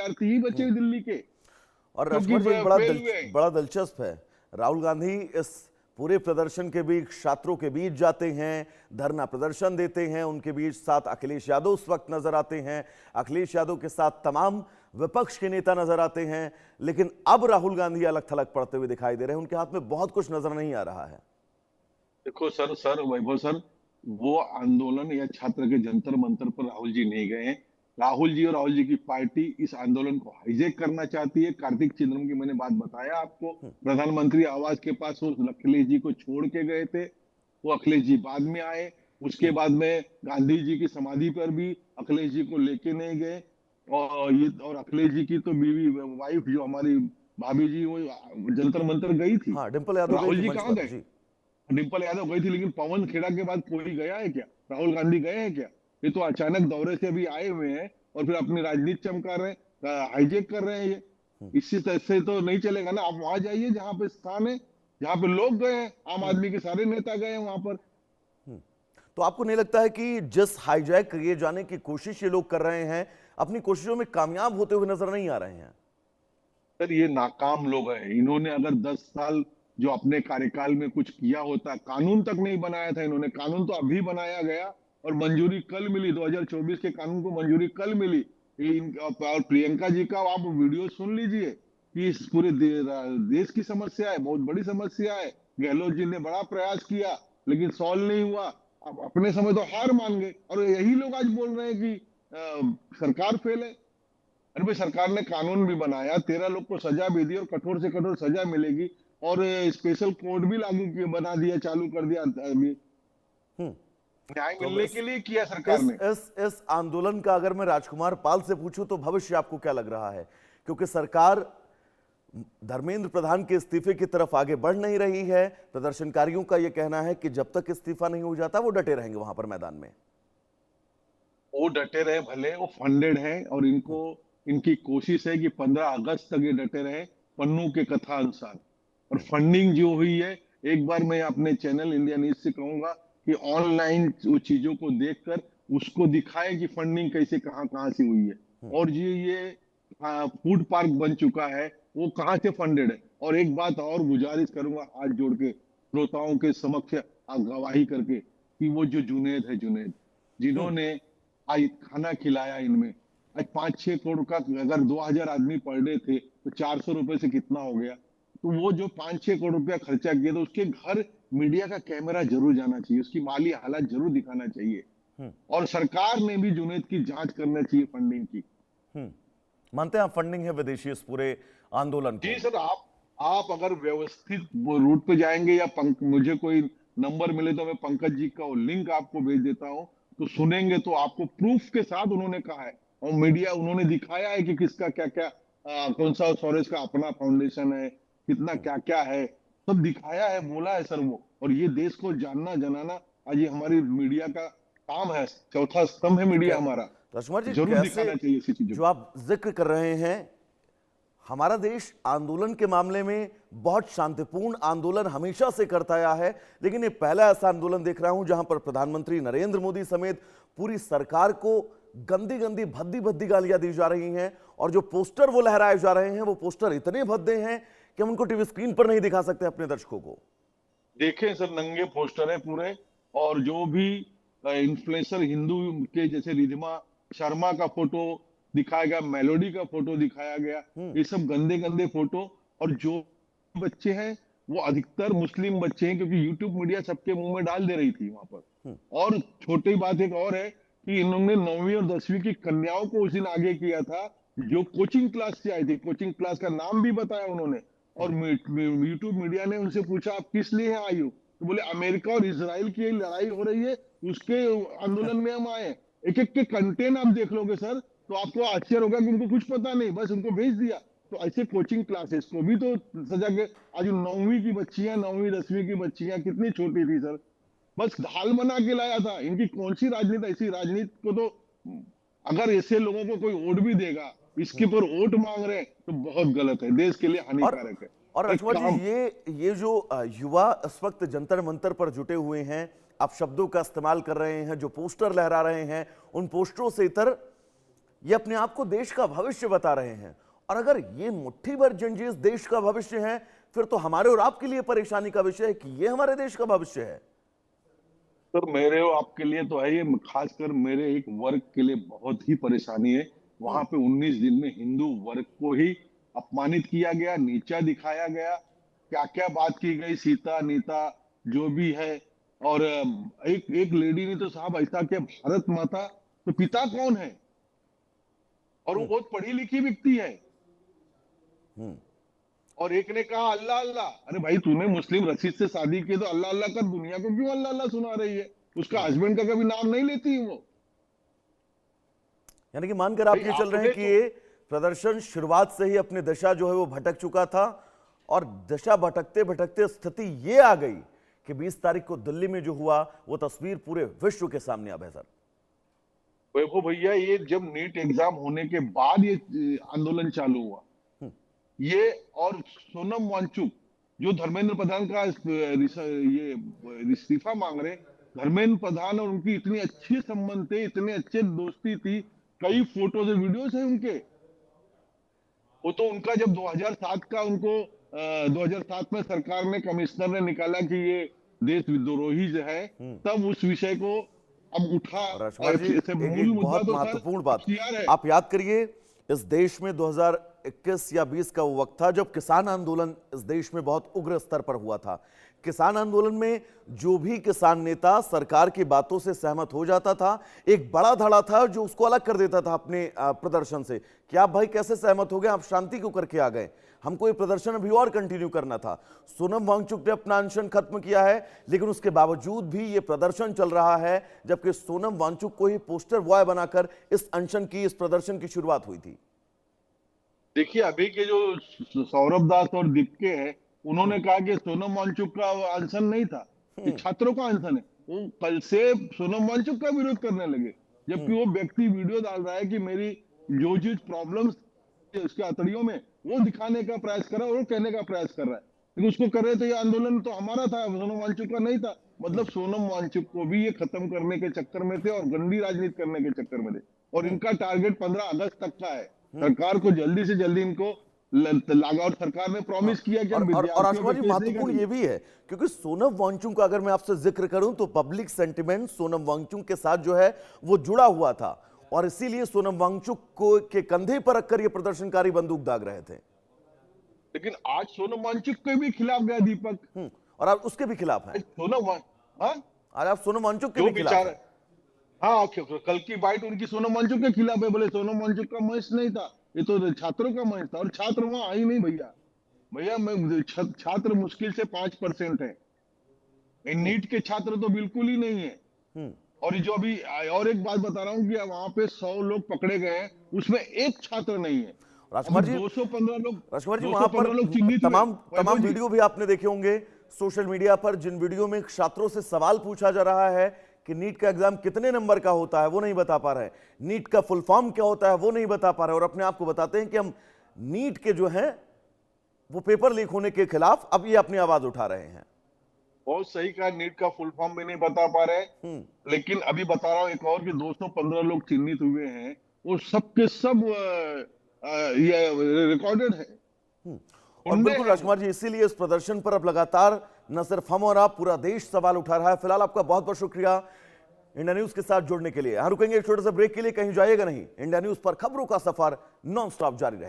विद्यार्थी ही बचे दिल्ली के और क्योंकि राजकुमार जी एक फेल हुए। बड़ा दिलचस्प है, राहुल गांधी इस पूरे प्रदर्शन के बीच छात्रों के बीच जाते हैं, धरना प्रदर्शन देते हैं, उनके बीच साथ अखिलेश यादव उस वक्त नजर आते हैं, अखिलेश यादव के साथ तमाम विपक्ष के नेता नजर आते हैं, लेकिन अब राहुल गांधी अलग थलग पड़ते हुए दिखाई दे रहे हैं, उनके हाथ में बहुत कुछ नजर नहीं आ रहा है। देखो सर वैभव सर, वो आंदोलन या छात्र के जंतर मंतर पर राहुल जी नहीं गए हैं। राहुल जी और राहुल जी की पार्टी इस आंदोलन को हाईजैक करना चाहती है। कार्तिक चिदम्बरम की मैंने बात बताया आपको, प्रधानमंत्री आवास के पास वो अखिलेश जी को छोड़ के गए थे। वो अखिलेश जी बाद में आए, उसके बाद में गांधी जी की समाधि पर भी अखिलेश जी को लेके नहीं गए। और अखिलेश जी की तो बीवी वाइफ जो हमारी भाभी जी, वो जंतर मंतर गई थी। हाँ, डिंपल यादव गई राहुल थी जी मंच कहाँ पर गए? जी। डिंपल यादव गई थी, लेकिन पवन खेड़ा के बाद कोई गया है क्या? राहुल गांधी गए हैं क्या? ये तो अचानक दौरे से अभी आए हुए हैं और फिर अपनी राजनीति चमका रहे हैं, हाईजेक कर रहे हैं ये। इसी तरह से तो नहीं चलेगा ना। आप वहां जाइए जहां पे स्थान है, जहां पे लोग गए हैं, आम आदमी के सारे नेता गए हैं वहां पर। तो आपको नहीं लगता है कि जिस हाईजैक किए जाने की कोशिश ये लोग कर रहे हैं, अपनी कोशिशों में कामयाब होते हुए नजर नहीं आ रहे हैं? सर ये नाकाम लोग हैं। इन्होंने अगर 10 साल जो अपने कार्यकाल में कुछ किया होता, कानून तक नहीं बनाया था इन्होंने। कानून तो अभी बनाया गया और मंजूरी कल मिली, 2024 के कानून को मंजूरी कल मिली। और प्रियंका जी का आप वीडियो सुन लीजिए कि इस पूरे देश की समस्या है, बहुत बड़ी समस्या है। गहलोत जी ने बड़ा प्रयास किया लेकिन सॉल्व नहीं हुआ। अब अपने समय तो हार मान गए और यही लोग आज बोल रहे हैं कि सरकार फेल है। अरे भाई, सरकार ने कानून भी बनाया, 13 लोग को सजा भी दी और कठोर से कठोर सजा मिलेगी। और स्पेशल कोर्ट भी लागू बना दिया, चालू कर दिया अभी। हम्म न्याय तो अब मिलने के लिए किया सरकार ने। इस आंदोलन का अगर मैं राजकुमार पाल से पूछूं तो भविष्य आपको क्या लग रहा है? क्योंकि सरकार धर्मेंद्र प्रधान के इस्तीफे की तरफ आगे बढ़ नहीं रही है। प्रदर्शनकारियों का यह कहना है कि जब तक इस्तीफा नहीं हो जाता वो डटे रहेंगे वहां पर मैदान में। वो डटे रहे भले, वो फंडेड है और इनको, इनकी कोशिश है कि 15 अगस्त तक ये डटे रहे पन्नू के कथा अनुसार। और फंडिंग जो हुई है, एक बार मैं अपने चैनल इंडिया न्यूज से कहूंगा कि ऑनलाइन चीजों को देखकर उसको दिखाए कि फंडिंग कैसे कहां कहां से हुई है। और ये फूड पार्क बन चुका है, वो कहां से फंडेड है। और एक बात और गुजारिश करूंगा हाथ जोड़ के श्रोताओं के समक्ष गवाही करके, कि वो जो जुनेद है, जुनेद जिन्होंने आज खाना खिलाया इनमें, आज 5-6 करोड़ का, अगर 2000 आदमी पर डे थे तो 400 रुपए से कितना हो गया। तो वो जो 5-6 करोड़ रुपया खर्चा किया, तो उसके घर मीडिया का कैमरा जरूर जाना चाहिए, उसकी माली हालत जरूर दिखाना चाहिए। और सरकार ने भी जुनेद की जांच करना चाहिए फंडिंग की। मानते हैं आप फंडिंग है विदेशी इस पूरे आंदोलन जी को? सर, आप अगर व्यवस्थित रूट पे जाएंगे या मुझे कोई नंबर मिले तो मैं पंकज जी का वो लिंक आपको भेज देता हूँ, तो सुनेंगे तो आपको प्रूफ के साथ उन्होंने कहा है। और मीडिया उन्होंने दिखाया है कि किसका क्या क्या, कौन सा सोरेस का अपना फाउंडेशन है, कितना क्या क्या है, सब दिखाया है, बोला है सर वो। और ये देश को जानना जनाना आज ये हमारी मीडिया का काम है, चौथा स्तंभ है मीडिया हमारा। राजकुमार जी, जरूर कैसे दिखाना चाहिए ऐसी चीजों जो को। आप जिक्र कर रहे हैं, हमारा देश आंदोलन के मामले में बहुत शांतिपूर्ण आंदोलन हमेशा से करता आया है, लेकिन ये पहला ऐसा आंदोलन देख रहा हूं जहां पर प्रधानमंत्री नरेंद्र मोदी समेत पूरी सरकार को गंदी गंदी भद्दी भद्दी गालियां दी जा रही हैं और जो पोस्टर वो लहराए जा रहे हैं वो पोस्टर इतने भद्दे हैं कि हम उनको टीवी स्क्रीन पर नहीं दिखा सकते अपने दर्शकों को। देखें सर, नंगे पोस्टर है पूरे। और जो भी इन्फ्लुएंसर हिंदू के, जैसे रिधिमा शर्मा का फोटो दिखाया गया, मेलोडी का फोटो दिखाया गया, ये सब गंदे गंदे फोटो। और जो बच्चे हैं वो अधिकतर मुस्लिम बच्चे हैं, क्योंकि यूट्यूब मीडिया सबके मुंह में डाल दे रही थी वहां पर। और छोटी बात एक और है कि इन्होंने 9वीं और 10वीं की कन्याओं को उस दिन आगे किया था, जो कोचिंग क्लास से आई थी। कोचिंग क्लास का नाम भी बताया उन्होंने। और यूट्यूब मीडिया ने उनसे पूछा आप किस लिए यहाँ आई हो, तो बोले अमेरिका और इसराइल की लड़ाई हो रही है, उसके आंदोलन में हम आए। एक एक के कंटेंट आप देख लोगे सर तो आपको आश्चर्य होगा कि उनको कुछ पता नहीं, बस उनको भेज दिया। तो ऐसे कोचिंग क्लासेस को भी तो सजा के, आज 9वीं की बच्चियां, 9वीं 10वीं की बच्चियां कितनी छोटी थी सर, बस ढाल बना के लाया था। इनकी कौन सी राजनीति, ऐसी राजनीति को तो, अगर ऐसे लोगों को कोई वोट भी देगा, इसके पर वोट मांग रहे हैं, तो बहुत गलत है, देश के लिए और हानिकारक है। और एक राजकुमार काम, जी, ये जो युवा इस वक्त जंतर मंतर पर जुटे हुए हैं, आप शब्दों का इस्तेमाल कर रहे हैं, जो पोस्टर लहरा रहे हैं, उन पोस्टरों से इतर ये अपने आप को देश का भविष्य बता रहे हैं। और अगर ये मुट्ठी भर जंजीर देश का भविष्य है, फिर तो हमारे और आपके लिए परेशानी का विषय है कि ये हमारे देश का भविष्य है। सर मेरे और आपके लिए तो है, ये खासकर मेरे एक वर्ग के लिए बहुत ही परेशानी है। वहां पे 19 दिन में हिंदू वर्ग को ही अपमानित किया गया, नीचा दिखाया गया, क्या क्या बात की गई, सीता नीता जो भी है। और एक एक लेडी ने तो साहब ऐसा किया, भारत माता तो पिता कौन है, और वो बहुत पढ़ी लिखी व्यक्ति है। और एक ने कहा अल्लाह अल्लाह। अरे भाई तूने मुस्लिम रशीद से शादी की तो अल्लाह अल्लाह कर, दुनिया को क्यों अल्लाह अल्लाह सुना रही है? उसका हस्बैंड का कभी नाम नहीं लेती वो। यानी कि मानकर आप भाई ये चल रहे हैं कि ये प्रदर्शन शुरुआत से ही अपनी दिशा जो है वो भटक चुका था, और दिशा भटकते भटकते स्थिति ये आ गई कि 20 तारीख को दिल्ली में जो हुआ वो तस्वीर पूरे विश्व के सामने अब है। सर वैभव भैया, ये जब नीट एग्जाम होने के बाद ये आंदोलन चालू हुआ, ये और सोनम वांगचुक जो धर्मेंद्र प्रधान का ये इस्तीफा मांग रहे, धर्मेंद्र प्रधान और उनकी इतनी अच्छी संबंध थे, इतने अच्छे दोस्ती थी, कई फोटोज और वीडियोस है उनके। वो तो उनका जब 2007 का उनको 2007 में सरकार ने, कमिश्नर ने निकाला कि ये देशद्रोही जो है, तब उस विषय को अब उठा। राजकुमार जी, एक बहुत महत्वपूर्ण बात आप याद करिए, इस देश में 2021 या 20 का वो वक्त था जब किसान आंदोलन इस देश में बहुत उग्र स्तर पर हुआ था। किसान आंदोलन में जो भी किसान नेता सरकार की बातों से सहमत हो जाता था, एक बड़ा धड़ा था जो उसको अलग कर देता था अपने प्रदर्शन से कि आप भाई कैसे सहमत हो गए, आप शांति क्यों करके आ गए, हमको ये प्रदर्शन अभी और कंटिन्यू करना था। सोनम वांगचुक ने अपना अनशन खत्म किया है, लेकिन उसके बावजूद भी ये प्रदर्शन चल रहा है, जबकि सोनम वांगचुक को ही पोस्टर बॉय बनाकर इस अनशन की, इस प्रदर्शन की शुरुआत हुई थी। देखिए अभी के जो सौरभ दास और दीपके हैं, उन्होंने कहा कि सोनम वांगचुक का अनशन नहीं था, ये छात्रों का अनशन है। वो कल से सोनम वांगचुक का विरोध करने लगे, जबकि वो व्यक्ति वीडियो डाल रहा है कि मेरी जो प्रॉब्लम्स उसके अतड़ियों में, वो दिखाने का प्रयास कर रहा है और कहने का प्रयास कर रहा है। लेकिन उसको कर रहे थे, ये आंदोलन तो हमारा था, सोनम वांगचुक का नहीं था। मतलब सोनम वांगचुक को भी ये खत्म करने के चक्कर में थे और गंदी राजनीति करने के चक्कर में थे। और इनका टारगेट 15 अगस्त तक का है। सरकार को जल्दी से जल्दी इनको लागा, और सरकार ने प्रॉमिस किया कि और आशुमा जी, महत्वपूर्ण ये भी है क्योंकि सोनम वांगचुक का अगर मैं आपसे जिक्र करूं तो पब्लिक सेंटिमेंट सोनम वांगचुक के साथ जो है वो जुड़ा हुआ था, और इसीलिए सोनम वांगचुक को के कंधे पर रखकर ये प्रदर्शनकारी बंदूक दाग रहे थे। लेकिन आज सोनम वांगचुक के भी खिलाफ गया दीपक, और आप उसके भी खिलाफ हैं। आज आप सोनम वांगचुक के भी खिलाफ हैं। हाँ, कल की बाइट उनकी सोनम वांगचुक के खिलाफ है। बोले सोनम वांगचुक का मंच नहीं था, ये तो छात्रों का मंच था, और छात्र वहां आई नहीं। भैया मैं छात्र मुश्किल से 5% है, नीट के छात्र तो बिल्कुल ही नहीं है। और जो अभी और एक बात बता रहा हूँ कि वहां पे 100 लोग पकड़े गए हैं, उसमें एक छात्र नहीं है। राजकुमार जी, 215 लोग, राजकुमार जी, वहां पर तमाम वीडियो भी आपने देखे होंगे सोशल मीडिया पर, जिन वीडियो में छात्रों से सवाल पूछा जा रहा है कि नीट का एग्जाम कितने नंबर का होता है वो नहीं बता पा रहे, नीट का फुल फॉर्म क्या होता है वो नहीं बता पा रहे, और अपने आप को बताते हैं कि हम नीट के जो हैं वो पेपर लीक होने के खिलाफ अब ये अपनी आवाज उठा रहे हैं। बहुत सही कहा, नीट का फुल फॉर्म भी नहीं बता पा रहे। लेकिन अभी बता रहा हूँ एक और कि 215 लोग चिन्हित हुए हैं, वो सब के सब ये रिकॉर्डेड है। और बिल्कुल राजकुमार जी, इसीलिए इस प्रदर्शन पर अब लगातार न सिर्फ हम और आप, पूरा देश सवाल उठा रहा है। फिलहाल आपका बहुत बहुत शुक्रिया इंडिया न्यूज के साथ जुड़ने के लिए। यहां रुकेंगे एक छोटे से ब्रेक के लिए, कहीं जाइएगा नहीं। इंडिया न्यूज पर खबरों का सफर नॉन स्टॉप जारी रहेगा।